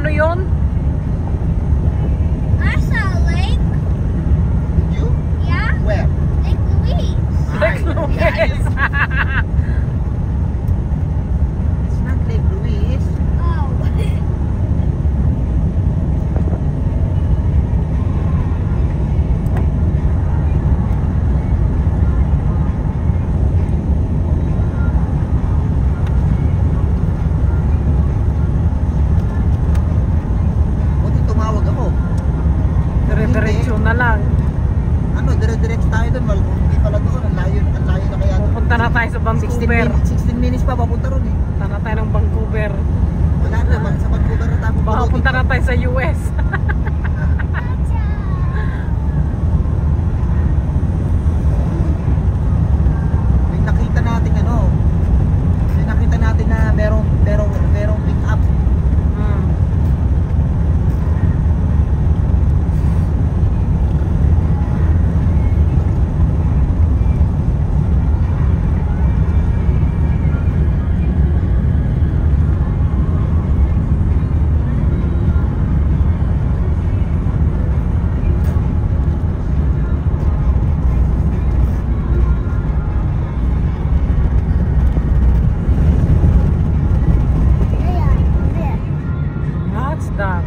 ano yun? I saw a lake. You? Yeah. Where? Lake Louise. Lake Louise. It's not Lake Louise. Oh. Buti tumawag ako. Dire-diretso na lang. Ano, dire-diretso tayo doon. Hindi pala doon. Ang layo na kaya doon. Pupunta na tayo sa 16 Vancouver. minutes, 16 minutes pa papunta ron eh. Punta na tayo ng Vancouver. Wala na, sa Vancouver na tayo. Baka punta na tayo sa US. May nakita natin ano. May nakita natin na merong pick up. Hmm. What's that?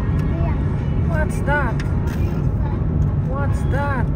What's that? What's that?